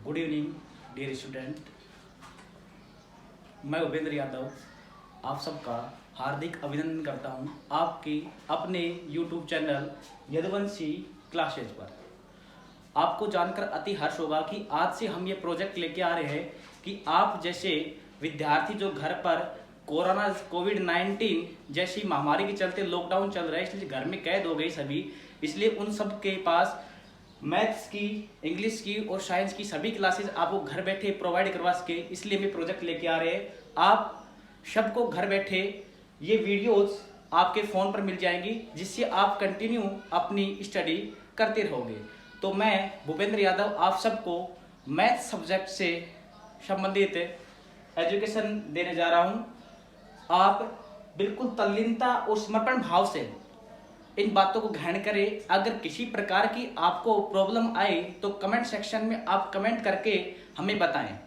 Good evening dear student. मैं उपेंद्र यादव आप सबका हार्दिक अभिनंदन करता हूं आपके अपने YouTube चैनल यदुवंशी क्लासेज पर। आपको जानकर अति हर्ष होगा कि आज से हम ये प्रोजेक्ट लेके आ रहे हैं कि आप जैसे विद्यार्थी जो घर पर कोविड-19 जैसी महामारी के चलते लॉकडाउन चल रहा है, इसलिए घर में कैद हो गई सभी, इसलिए उन सब के पास मैथ्स की, इंग्लिश की और साइंस की सभी क्लासेस आपको घर बैठे प्रोवाइड करवा सके, इसलिए हम प्रोजेक्ट लेके आ रहे हैं। आप सबको घर बैठे ये वीडियोस आपके फ़ोन पर मिल जाएंगी, जिससे आप कंटिन्यू अपनी स्टडी करते रहोगे। तो मैं भूपेंद्र यादव आप सबको मैथ सब्जेक्ट से संबंधित एजुकेशन देने जा रहा हूँ। आप बिल्कुल तल्लीनता और समर्पण भाव से इन बातों को ग्रहण करें। अगर किसी प्रकार की आपको प्रॉब्लम आए तो कमेंट सेक्शन में आप कमेंट करके हमें बताएं।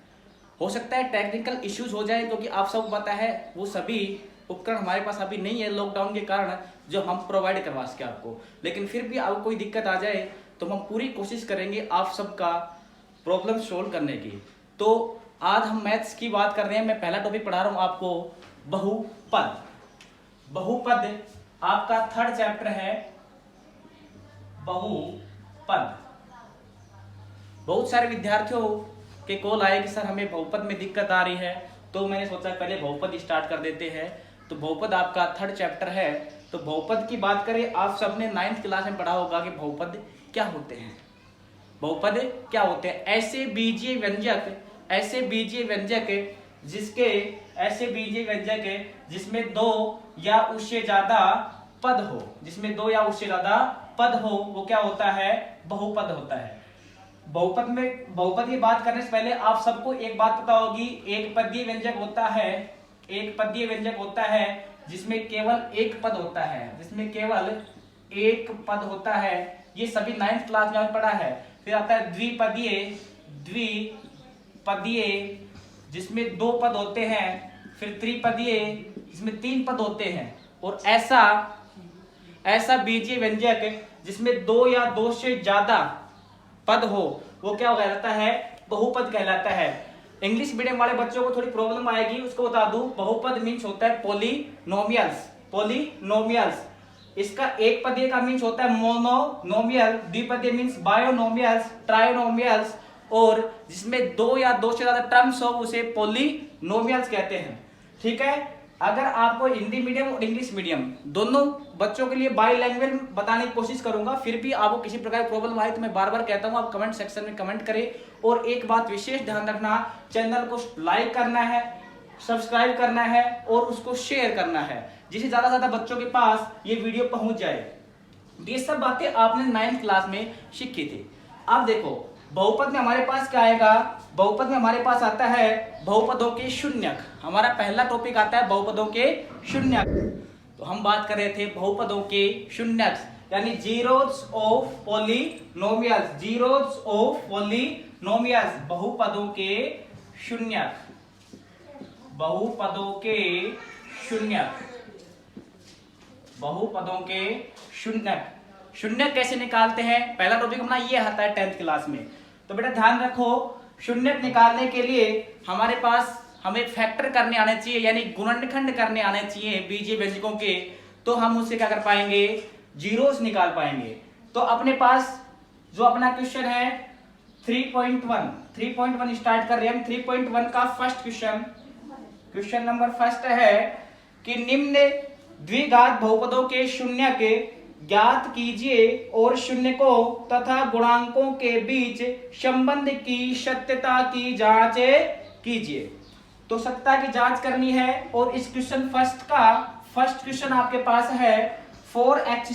हो सकता है टेक्निकल इश्यूज हो जाए, क्योंकि आप सबको पता है वो सभी उपकरण हमारे पास अभी नहीं है लॉकडाउन के कारण, जो हम प्रोवाइड करवा सके आपको। लेकिन फिर भी आपको कोई दिक्कत आ जाए तो हम पूरी कोशिश करेंगे आप सबका प्रॉब्लम सोल्व करने की। तो आज हम मैथ्स की बात कर रहे हैं। मैं पहला टॉपिक पढ़ा रहा हूँ आपको, बहुपद। बहुपद आपका थर्ड चैप्टर है, बहुपद। बहुत सारे विद्यार्थियों के कॉल आए कि सर हमें बहुपद में दिक्कत आ रही है, तो मैंने सोचा पहले बहुपद स्टार्ट कर देते हैं। तो बहुपद आपका थर्ड चैप्टर है। तो बहुपद की बात करें, आप सबने 9th क्लास में पढ़ा होगा कि बहुपद क्या होते हैं। बहुपद क्या होते हैं? ऐसे बीजीय व्यंजक जिसमें दो या उससे ज्यादा पद हो, वो क्या होता है? बहुपद होता है। बहुपद की बात करने से पहले आप सबको एक बात पता होगी, एक पदीय व्यंजक होता है जिसमें केवल एक पद होता है। ये सभी 9th क्लास में पढ़ा है। फिर आता है द्विपदीय जिसमें दो पद होते हैं। फिर त्रिपदीय जिसमें 3 पद होते हैं। और ऐसा बीजीय व्यंजक जिसमें दो या दो से ज्यादा पद हो, वो क्या कहलाता है? बहुपद कहलाता है। इंग्लिश मीडियम वाले बच्चों को थोड़ी प्रॉब्लम आएगी, उसको बता दूं। बहुपद मीन्स होता है पॉलिनोमियल्स। इसका एक पदीय का मीन्स होता है मोनोनोमियल, द्विपदीय मीन्स बायोनोमियल्स, ट्राइनोमियल्स, और जिसमें दो या दो से ज्यादा टर्म्स हो उसे पॉलिनोमियल्स कहते हैं। ठीक है। अगर आपको हिंदी मीडियम और इंग्लिश मीडियम दोनों बच्चों के लिए बाई लैंग्वेज बताने की कोशिश करूंगा, फिर भी आपको किसी प्रकार की प्रॉब्लम आए तो मैं बार बार कहता हूं आप कमेंट सेक्शन में कमेंट करें। और एक बात विशेष ध्यान रखना, चैनल को लाइक करना है, सब्सक्राइब करना है और उसको शेयर करना है, जिससे ज्यादा से ज्यादा बच्चों के पास ये वीडियो पहुंच जाए। ये सब बातें आपने 9th क्लास में सीखी थी। अब देखो बहुपद में हमारे पास क्या आएगा? बहुपद में हमारे पास आता है बहुपदों के शून्यक। हमारा पहला टॉपिक आता है बहुपदों के शून्यक। तो हम बात कर रहे थे बहुपदों के शून्यक, यानी जीरोस ऑफ पॉलीनोमियल्स, बहुपदों के शून्यक। शून्यक कैसे निकालते हैं? पहला टॉपिक अपना ये आता है 10th क्लास में। तो बेटा ध्यान रखो, शून्यक निकालने के लिए हमारे पास हमें फैक्टर करने आने चाहिए, यानी गुणनखंड करने आने चाहिए बीजीय व्यंजकों के। तो हम उससे क्या कर पाएंगे? जीरोस निकाल पाएंगे। तो अपने पास जो अपना क्वेश्चन है 3.1 स्टार्ट कर रहे हैं हम। 3.1 का फर्स्ट क्वेश्चन नंबर फर्स्ट है कि निम्न द्विघात बहुपदों के शून्यक ज्ञात कीजिए और शून्यकों तथा गुणांकों के बीच संबंध की सत्यता की जांच कीजिए। तो सत्यता की जांच करनी है। और इस क्वेश्चन फर्स्ट क्वेश्चन आपके पास है 4x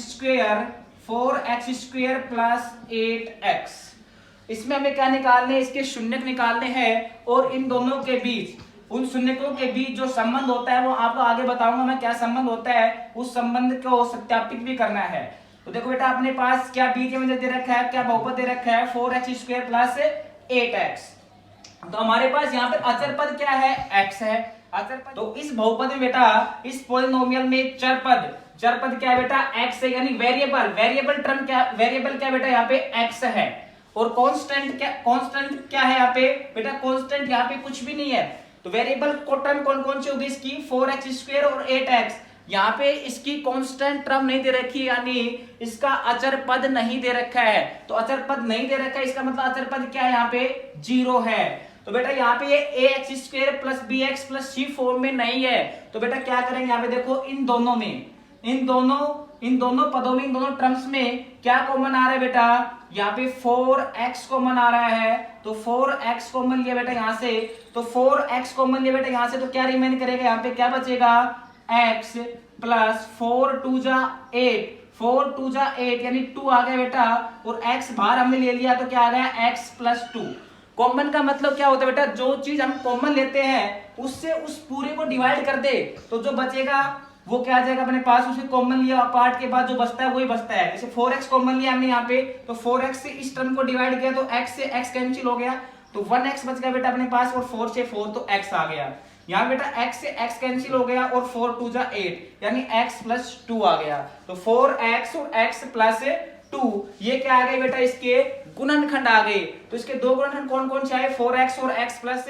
स्क्वायर प्लस 8x। इसमें हमें क्या निकालने? इसके शून्यक निकालने हैं। और इन दोनों के बीच, उन शून्यकों के बीच जो संबंध होता है वो आपको आगे बताऊंगा मैं क्या संबंध होता है, उस संबंध को सत्यापित भी करना है। तो देखो बेटा अपने पास क्या बीजीय व्यंजक दे रखा है, क्या बहुपद दे रखा है? 4x square plus 8x। तो हमारे पास यहाँ पर अचर पद क्या है? x है अचर पद। तो इस बहुपद में बेटा, इस पॉलिनोमियल में चर पद क्या है बेटा? x है, यानी वेरिएबल क्या बेटा यहाँ पे x है। और कांस्टेंट क्या है यहाँ पे बेटा, कांस्टेंट यहाँ पे कुछ भी नहीं है। तो वेरिएबल टर्म कौन कौन सी होगी इसकी, 4x² और 8x। यहाँ पे इसकी कांस्टेंट टर्म नहीं दे रखी है, यानी इसका अचर पद नहीं दे रखा है। तो अचर पद नहीं दे रखा है, इसका मतलब अचर पद क्या है यहाँ पे, 0 है। तो बेटा यहाँ पे ये ax² plus bx plus c form में नहीं है। तो बेटा क्या करेंगे यहाँ पे देखो, इन दोनों में, इन दोनों पदों में, इन दोनों टर्म्स में क्या कॉमन आ रहा है बेटा, यहाँ पे 4x कॉमन आ रहा है। तो 4x कॉमन लिया बेटा यहाँ से, तो 4x कॉमन लिया बेटा यहाँ से, तो क्या रिमेन करेगा यहाँ पे, क्या बचेगा, x प्लस 4 2 जा 8, 4 2 जा 8 यानी 2 आ गया बेटा, और x बाहर हमने ले लिया तो क्या आ गया, x प्लस 2। कॉमन का मतलब क्या होता है बेटा, जो चीज हम कॉमन लेते हैं उससे उस पूरे को डिवाइड कर दे, तो जो बचेगा वो क्या आ जाएगा अपने पास, उसे कॉमन लिया पार्ट के बाद जो बचता है वही बचता है। जैसे 4x कॉमन लिया हमने यहाँ पे, तो 4x से इस टर्म को डिवाइड किया तो x से x कैंसिल हो गया, तो 1x बच गया बेटा अपने पास, और 4 से 4 तो x आ गया। यहाँ बेटा x से x कैंसिल हो गया, और 4 2 जा 8 यानी x प्लस 2 आ गया। तो 4x और x प्लस 2 ये क्या आ गए बेटा, इसके गुणनखंड आ गए। तो इसके दो गुणनखंड कौन कौन से आए, 4x और x प्लस,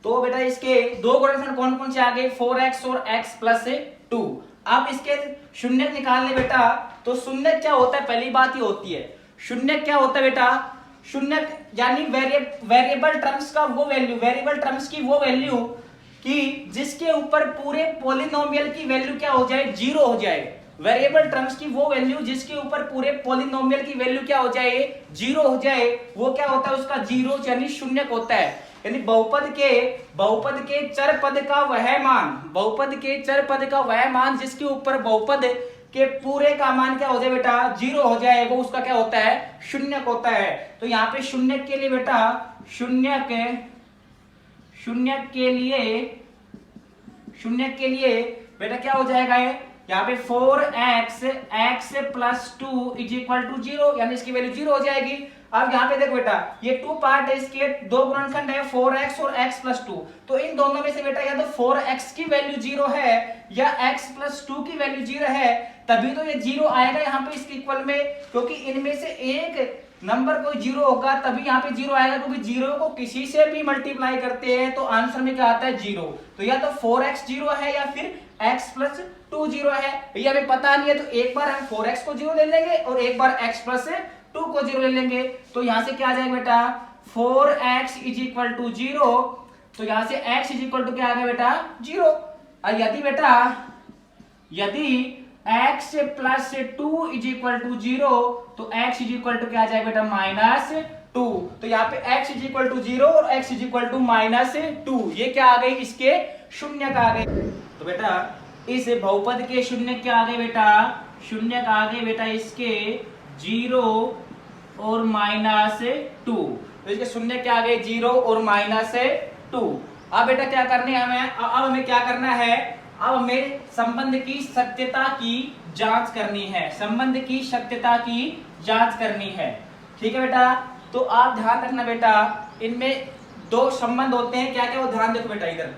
तो बेटा इसके दो गुणनखंड कौन कौन से आ गए, 4x और x प्लस 2। अब इसके शून्य निकालने बेटा, तो शून्य क्या होता है, पहली बात ही होती है, शून्य क्या होता है बेटा, शून्य यानी वेरिएबल टर्म्स का वो वैल्यू, वेरिएबल टर्म्स की वो वैल्यू कि जिसके ऊपर पूरे पॉलिनोमियल की वैल्यू क्या हो जाए, 0 हो जाए। वेरिएबल टर्म्स की वो वैल्यू जिसके ऊपर पूरे पॉलिनोमियल की वैल्यू क्या हो जाए, 0 हो जाए, वो क्या होता है, उसका 0 यानी शून्य होता है। यानी बहुपद के चर पद का वह मान, बहुपद के चर पद का वह मान जिसके ऊपर बहुपद के पूरे का मान क्या हो जाए बेटा, 0 हो जाए, वो उसका क्या होता है, शून्य होता है। तो यहाँ पे शून्य के लिए बेटा, शून्य के लिए बेटा क्या हो जाएगा, यहाँ पे 4x plus 2 is equal to 0, यानी इसकी वैल्यू 0 हो जाएगी। अब यहाँ पे देखो बेटा, ये 2 पार्ट है, इसके दो गुणनखंड है 4x और x प्लस 2, तो इन दोनों में से बेटा या तो 4x की वैल्यू 0 है या x प्लस 2 की वैल्यू 0 है, तभी तो ये 0 आएगा यहाँ पे इसके इक्वल में, क्योंकि इनमें से एक नंबर कोई 0 होगा तभी यहाँ पे 0 आएगा, क्योंकि 0 को किसी से भी मल्टीप्लाई करते हैं तो आंसर में क्या आता है, 0। तो या तो 4x 0 है या फिर x प्लस 2 0 है, ये हमें पता नहीं है, तो एक बार हम 4x को 0 ले लेंगे और एक बार x प्लस 2 को 0 ले लेंगे। तो यहाँ से क्या आ जाएगा बेटा, 4x इज इक्वल टू 0, तो यहाँ से x इज इक्वल टू क्या आ गया बेटा, 0। और यदि x plus 2 is equal to 0, तो x इज इक्वल टू क्या आ जाएगा बेटा, -2। तो यहाँ पे x इज इक्वल टू 0 और x इज इक्वल टू -2, ये क्या आ गई, इसके शून्य का आ गए। तो बेटा इस बहुपद के शून्य क्या आ गए बेटा, शून्य का आ गए बेटा इसके 0 और -2, तो इसके शून्य क्या आ गए, 0 और -2। अब बेटा क्या करने हमें, अब हमें क्या करना है, अब हमें संबंध की सत्यता की जांच करनी है, संबंध की सत्यता की जांच करनी है, ठीक है बेटा। तो आप ध्यान रखना बेटा, इनमें दो संबंध होते हैं, क्या क्या, वो ध्यान देखो बेटा इधर,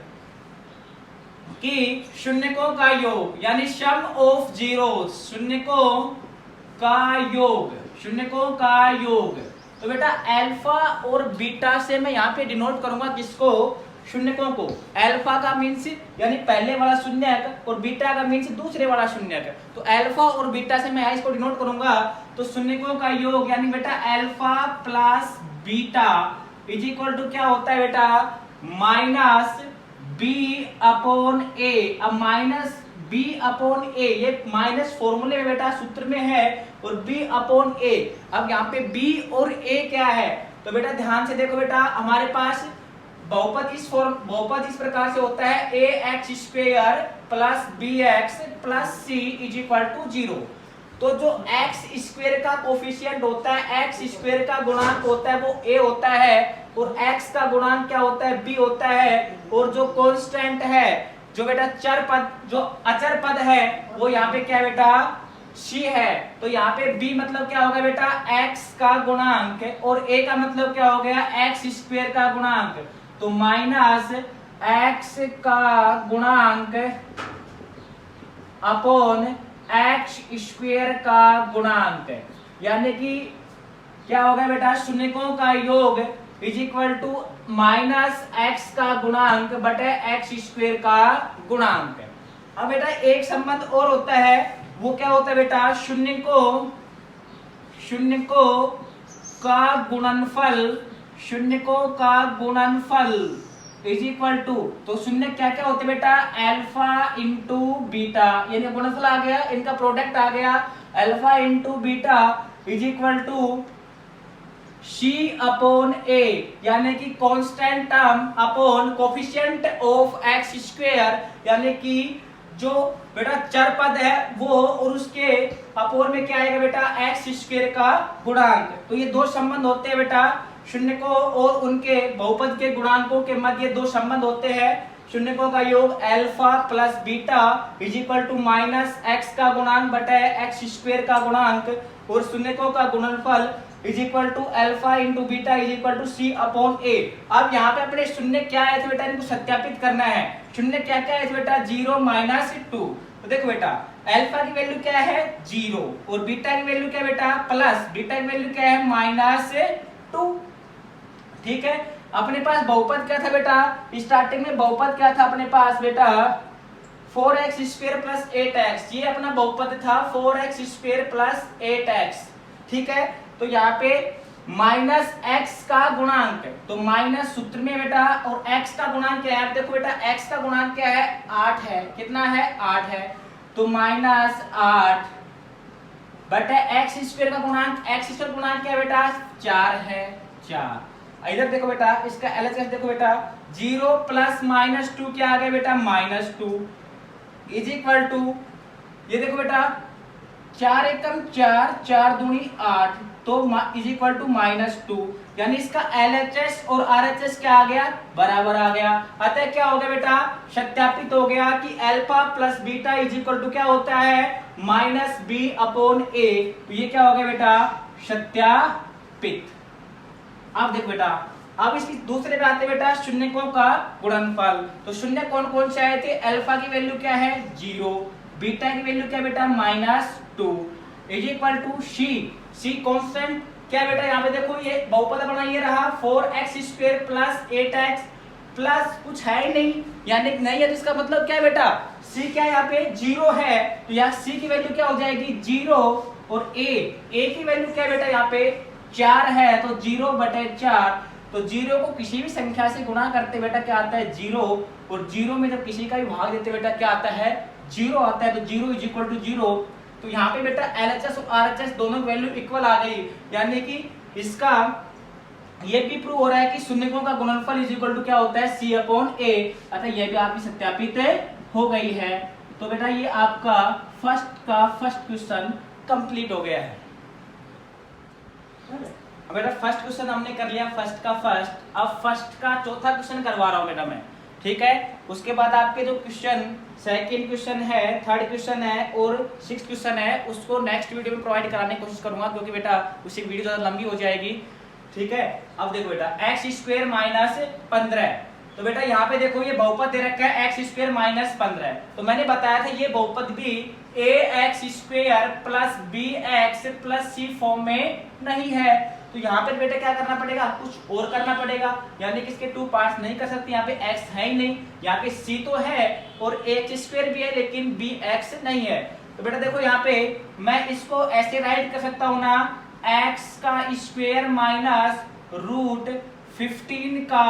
कि शून्यकों का योग यानी सम ऑफ जीरोस, शून्यकों का योग। तो बेटा अल्फा और बीटा से मैं यहाँ पे डिनोट करूंगा किसको, शून्यकों को। अल्फा का मीन्स यानी पहले वाला शून्यक और बीटा का मीन्स दूसरे वाला शून्यक। तो अल्फा और बीटा से मैं इसको डिनोट करूंगा, तो शून्यकों का योग यानी बेटा alpha plus beta is equal to क्या होता है बेटा, माइनस बी अपॉन ए। अब माइनस बी अपॉन ए, ये माइनस फॉर्मूले में बेटा सूत्र में है, और बी अपॉन ए। अब यहाँ पे बी और ए क्या है, तो बेटा ध्यान से देखो बेटा, हमारे पास बहुपद इस प्रकार से होता है, A X square plus B X plus C is equal to 0। तो जो एक्स स्क्वेयर का कोफिशिएंट होता है, एक्स स्क्वेयर का गुणांक होता है, वो ए होता है, और एक्स का गुणांक क्या होता है, बी होता है, और जो कांस्टेंट है, जो बेटा चर पद, जो अचर पद है, वो यहाँ पे क्या है बेटा, सी है। तो यहाँ पे बी मतलब क्या होगा बेटा, एक्स का गुणांक, और ए का मतलब क्या हो गया, एक्स स्क्वेयर का गुणांक। तो माइनस एक्स का गुणांक अपॉन एक्स स्क्वेयर का गुणांक, यानी कि क्या होगा बेटा, शून्यकों का योग is equal to minus x का गुणांक बटे एक्स स्क्वायर का गुणांक। अब बेटा एक संबंध और होता है, वो क्या होता है बेटा, शून्यकों का गुणनफल इज इक्वल टू, तो शून्य क्या क्या होते बेटा, अल्फा इंटू बीटा, यानी गुणनफल आ गया, इनका प्रोडक्ट आ गया alpha into beta is equal to C upon A, यानी कि constant term upon coefficient of X square, यानी कि जो बेटा चर पद है वो और उसके अपोर में क्या आएगा बेटा, एक्स स्क्वायर का गुणांक। तो ये दो संबंध होते हैं बेटा, शून्यकों और उनके बहुपद के गुणांकों के मध्य दो संबंध होते हैं। शून्यकों का योग alpha plus beta is equal to minus x का गुणांक बटे एक्स स्क्वायर का गुणांक, और शून्यकों का गुणनफल is equal to alpha into beta is equal to C upon A. अब यहाँ पे अपने शून्य क्या आए थे बेटा, इनको सत्यापित करना है। शून्य क्या क्या आए थे बेटा, 0 माइनस 2। तो देखो बेटा अल्फा की वैल्यू क्या है 0 और बीटा की वैल्यू क्या है बेटा प्लस, बीटा की वैल्यू क्या है -2। ठीक है, अपने पास बहुपद क्या था बेटा, स्टार्टिंग में बहुपद क्या था अपने पास बेटा 4x स्क्वायर प्लस 8x, ये अपना बहुपद था 4x स्क्वायर प्लस 8x। ठीक है, तो यहाँ पे माइनस एक्स का गुणांक, तो माइनस सूत्र में बेटा, और एक्स का गुणांक क्या है, देखो बेटा एक्स का गुणांक क्या है 8 है, कितना है 8 है, तो -8 बटे एक्स स्क्वायर का गुणांक, एक्स स्क्वायर गुणांक क्या है बेटा 4 है 4। इधर देखो बेटा इसका एलएचएस देखो बेटा 0 प्लस -2 क्या आ गया बेटा -2 इज इक्वल टू, ये देखो बेटा 4 एकम 4, 4 दूनी 8, तो इज इक्वल टू -2, यानी इसका LHS और RHS क्या आ गया बराबर आ गया। अतः क्या हो गया बेटा, सत्यापित हो गया कि alpha plus beta is equal to क्या होता है -b अपॉन a। तो ये क्या हो गया बेटा सत्यापित। अब देखो बेटा, अब इसकी दूसरे पे आते बेटा शून्यकों का गुणनफल। तो शून्य कौन कौन से आए थे, अल्फा की वैल्यू क्या है 0, बीटा की वैल्यू क्या बेटा -2 is equal to c constant क्या बेटा, यहाँ पे देखो ये बहुपद बना, ये रहा 4x square plus 8x plus कुछ है ही नहीं, यानी नहीं है, तो इसका मतलब क्या है बेटा c क्या है यहाँ पे 0 है, तो यहाँ c की वैल्यू क्या हो जाएगी 0, और a की वैल्यू क्या है बेटा यहाँ पे 4 है, तो 0/4, तो 0 को किसी भी संख्या से गुणा करते बेटा क्या आता है 0, और 0 में जब किसी का भी भाग देते बेटा क्या आता है 0 आता है, तो 0 इज इक्वल टू 0। तो यहाँ पे बेटा LHS और RHS दोनों की वैल्यू इक्वल आ गई, यानी कि इसका ये भी प्रूव हो रहा है कि शून्यकों का गुणनफल इज इक्वल टू क्या होता है C अपॉन A। अतः ये भी आपकी सत्यापित हो गई है। तो बेटा ये आपका फर्स्ट क्वेश्चन कंप्लीट हो गया है। बेटा फर्स्ट क्वेश्चन हमने कर लिया, फर्स्ट का फर्स्ट। अब फर्स्ट का चौथा क्वेश्चन करवा रहा हूं बेटा मैं, ठीक है। उसके बाद आपके जो क्वेश्चन सेकंड क्वेश्चन है, थर्ड क्वेश्चन है और सिक्स्थ क्वेश्चन है, उसको नेक्स्ट वीडियो में प्रोवाइड कराने की कोशिश करूंगा, क्योंकि बेटा उसकी वीडियो ज्यादा लंबी हो जाएगी, ठीक है। अब देखो बेटा एक्स स्क्वायर -15, तो बेटा यहाँ पे देखो ये बहुपद दे रखा है एक्स स्क्वायर -15, तो मैंने बताया था ये बहुपद भी ax square plus bx plus c form में नहीं है। तो यहाँ पे बेटा क्या करना पड़ेगा, कुछ और करना पड़ेगा, यानी कि इसके 2 पार्ट्स नहीं कर सकते, यहाँ पे x है ही नहीं, यहाँ पे c तो है और x स्क्वायर भी है लेकिन bx नहीं है। तो बेटा देखो यहाँ पे मैं इसको ऐसे राइट कर सकता हूँ ना, x का स्क्वायर माइनस √15 का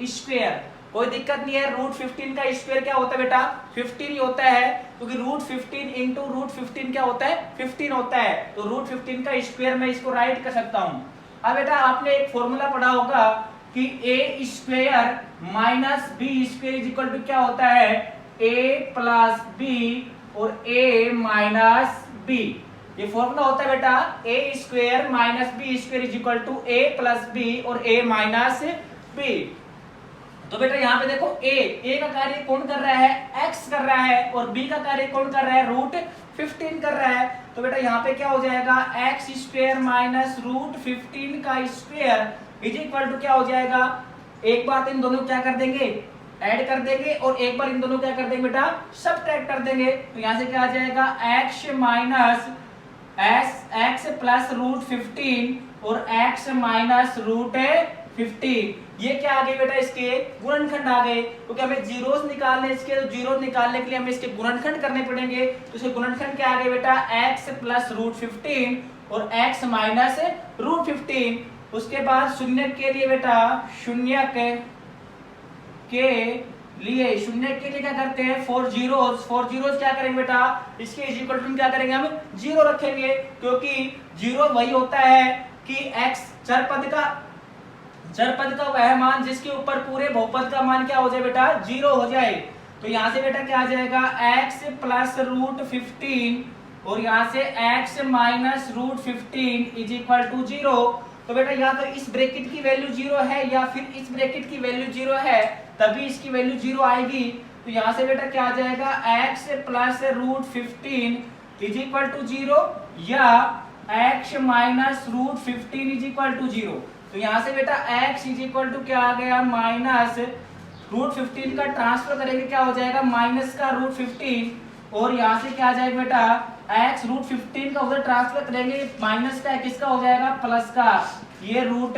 स्क्वायर, कोई दिक्कत नहीं है। √15 का स्क्वायर क्या होता है बेटा 15 ही होता है, क्योंकि √15 इंटू √15 क्या होता है 15 होता है, तो √15 का स्क्वायर मैं इसको राइट कर सकता हूँ। अब बेटा आपने एक फॉर्मूला पढ़ा होगा कि a square minus b square is equal to क्या होता है a प्लस b और a माइनस b। ये फॉर्मूला होता है बेटा a square minus b square is equal to a plus b और a माइनस b। तो बेटा यहाँ पे देखो a का कार्य कौन कर रहा है x कर रहा है, और b का कार्य कौन कर रहा है √15 कर रहा है। तो बेटा यहाँ पे क्या हो जाएगा x स्क्वायर माइनस √15 का स्क्वायर इज इक्वल टू क्या हो जाएगा, एक बार इन दोनों क्या कर देंगे ऐड कर देंगे, और एक बार इन दोनों क्या कर देंगे बेटा सब्ट्रैक्ट कर देंगे। तो यहाँ से क्या आ जाएगा x minus x plus root 15 और एक्स माइनस रूट 15, ये क्या आ गए बेटा इसके गुणनखंड आ गए, क्योंकि हमें जीरोस निकालने इसके, तो जीरो निकालने के लिए हमें इसके गुणनखंड करने पड़ेंगे। तो इसके गुणनखंड क्या आ गए बेटा x प्लस रूट 15 और x माइनस रूट 15। उसके बाद शून्य के लिए बेटा शून्य के लिए क्या करते हैं फोर जीरोस क्या करेंगे बेटा इसके इज इक्वल टू क्या करेंगे हम जीरो रखेंगे, क्योंकि जीरो वही होता है कि x चर पद का वह मान जिसके ऊपर पूरे बहुपद का मान क्या हो जाए बेटा जीरो हो जाए। तो यहाँ से बेटा क्या आ जाएगा x प्लस रूट 15 और यहाँ से x minus root 15 is equal to zero. तो बेटा या तो इस ब्रैकेट की वैल्यू जीरो है या फिर इस ब्रैकेट की वैल्यू जीरो है, तभी इसकी वैल्यू जीरो आएगी। तो यहाँ से बेटा क्या आ जाएगा x plus root 15 is equal to zero या x minus root 15 is equal to zero. तो यहाँ से बेटा x इज इक्वल टू क्या आ गया माइनस रूट 15 का ट्रांसफर करेंगे क्या हो जाएगा माइनस का रूट 15 और यहाँ से क्या आ जाएगा बेटा x रूट 15 का उधर ट्रांसफर करेंगे माइनस का किसका हो जाएगा प्लस का, ये रूट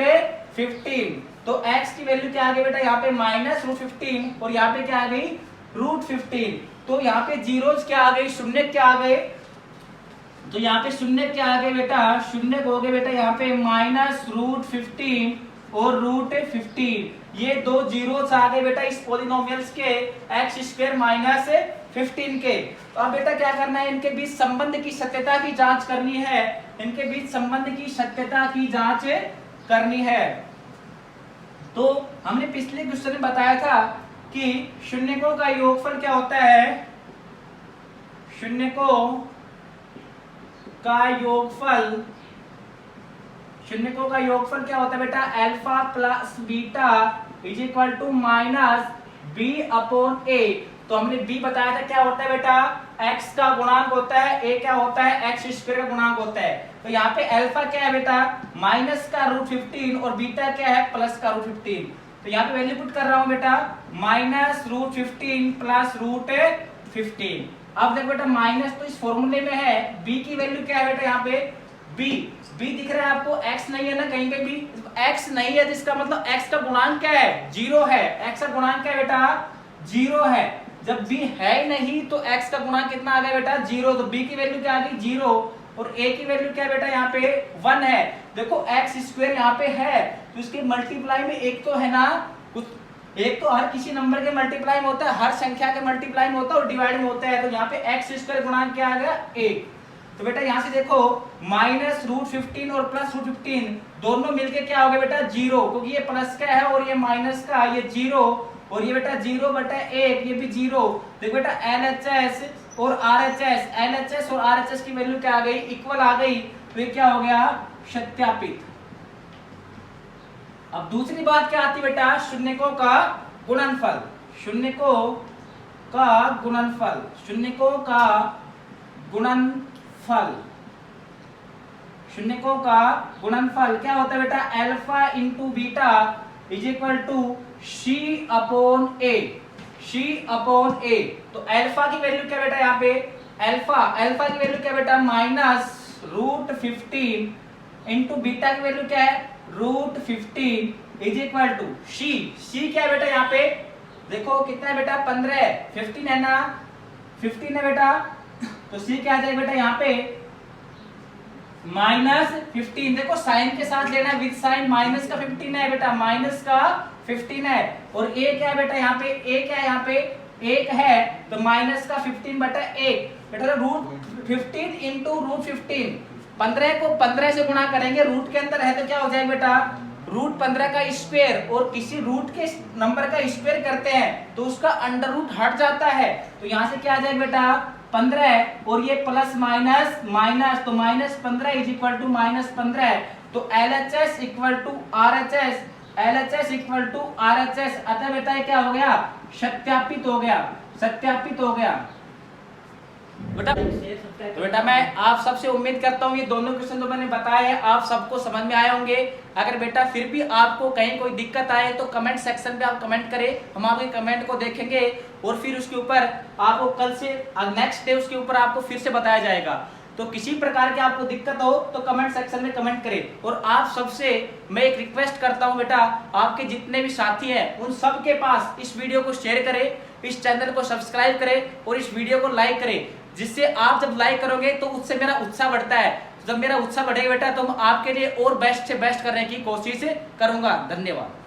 15। तो x की वैल्यू क्या आ गई बेटा यहाँ पे माइनस रूट 15 और यहाँ पे क्या आ गई रूट 15। तो यहाँ पे जीरोस क्या आ गई शून्य क्या आ गए, तो यहाँ पे शून्य क्या आ गए बेटा शून्य हो गए बेटा यहाँ पे माइनस रूट 15 और रूट 15, ये दो जीरोस आ गए बेटा इस पॉलिनोमियल्स के एक्स स्क्वायर माइनस 15 के। तो अब बेटा क्या करना है इनके बीच संबंध की सत्यता की जांच करनी है, इनके बीच संबंध की सत्यता की जांच करनी है। तो हमने पिछले क्वेश्चन में बताया था कि शून्यकों का योगफल क्या होता है, शून्यकों का योगफल क्या होता है बेटा alpha plus beta is equal to minus B upon A. तो हमने बी बताया था क्या होता है बेटा x का गुणांक होता है, a क्या होता है एक्स स्क्वायर का गुणांक होता है। तो यहाँ पे अल्फा क्या है बेटा माइनस का रूट 15 और बीटा क्या है प्लस का रूट 15। तो यहाँ पे वैल्यू पुट कर रहा हूँ बेटा माइनस रूट 15 प्लस रूट 15। अब देखो बेटा माइनस तो इस फॉर्मूले में है, b की वैल्यू क्या है बेटा यहाँ पे b दिख रहा है आपको, x नहीं है ना कहीं पे भी, x नहीं है तो इसका मतलब x का गुणांक क्या है जीरो है, x का गुणांक क्या है बेटा जीरो है। जब b है ही नहीं तो x का गुणांक कितना आ गया बेटा जीरो, तो b की वैल्यू क्या आ गई जीरो और a की वैल्यू क्या है बेटा यहाँ पे 1 है। देखो एक्स स्क्वायर यहाँ पे है तो इसके मल्टीप्लाई में एक तो है ना कुछ, एक तो हर किसी नंबर के मल्टीप्लाई में होता है, हर संख्या के मल्टीप्लाई में होता है और डिवाइड में होता है। तो यहाँ पे एक्स स्क्वायर गुणांक क्या आ गया 1। तो बेटा यहाँ से देखो माइनस रूट 15 और प्लस रूट 15 दोनों मिलके क्या हो गया बेटा जीरो, क्योंकि ये प्लस का है और ये माइनस का, ये जीरो और ये बेटा जीरो बटा 1 ये भी जीरो। देखो बेटा LHS और RHS, LHS और RHS की वैल्यू क्या आ गई इक्वल आ गई, तो ये क्या हो गया सत्यापित। अब दूसरी बात क्या आती बेटा शून्यकों का गुणनफल, शून्यकों का गुणनफल, शून्यकों का गुणनफल, शून्यकों का गुणनफल क्या होता है बेटा alpha into beta is equal to C upon A. तो अल्फा की वैल्यू क्या बेटा यहाँ पे अल्फा की वैल्यू क्या बेटा माइनस रूट 15 इंटू बीटा की वैल्यू क्या है रूट 15 इज इक्वल टू सी क्या है बेटा यहाँ पे देखो कितना है बेटा 15 15 है ना 15 है बेटा, तो सी क्या आ जाएगा बेटा यहाँ पे माइनस 15। देखो साइन के साथ लेना है विद साइन, माइनस का 15 है बेटा माइनस का 15 है और ए क्या है बेटा यहाँ पे ए क्या है यहाँ पे 1 है तो माइनस का 15 बटा 1 बेटा रूट 15 इंटू रूट 15, 15 को 15 से गुणा करेंगे, रूट के अंदर है तो क्या हो जाएगा बेटा रूट 15 का स्क्वायर, और किसी रूट के नंबर का स्क्वायर करते हैं तो उसका अंडर रूट हट जाता है। तो यहाँ से क्या आ जाएगा बेटा 15 और ये प्लस माइनस माइनस, तो minus 15 is equal to minus 15। तो LHS equal to RHS, LHS equal to RHS, अतः बेटा ये क्या हो गया सत्यापित हो गया, सत्यापित हो गया बेटा। तो बेटा मैं आप सबसे उम्मीद करता हूँ ये दोनों क्वेश्चन जो मैंने बताए हैं आप सबको समझ में आए होंगे। अगर बेटा फिर भी आपको कहीं कोई दिक्कत आए तो कमेंट सेक्शन पे आप कमेंट करें, हम आपके कमेंट को देखेंगे और फिर उसके ऊपर आपको कल से नेक्स्ट डे उसके ऊपर आपको फिर से बताया जाएगा। तो किसी प्रकार की आपको दिक्कत हो तो कमेंट सेक्शन में कमेंट करें। और आप सबसे मैं एक रिक्वेस्ट करता हूं बेटा, आपके जितने भी साथी हैं उन सब के पास इस वीडियो को शेयर करें, इस चैनल को सब्सक्राइब करें और इस वीडियो को लाइक करें, जिससे आप जब लाइक करोगे तो उससे मेरा उत्साह बढ़ता है। जब मेरा उत्साह बढ़ेगा बेटा तो मैं आपके लिए और बेस्ट से बेस्ट करने की कोशिश करूंगा। धन्यवाद।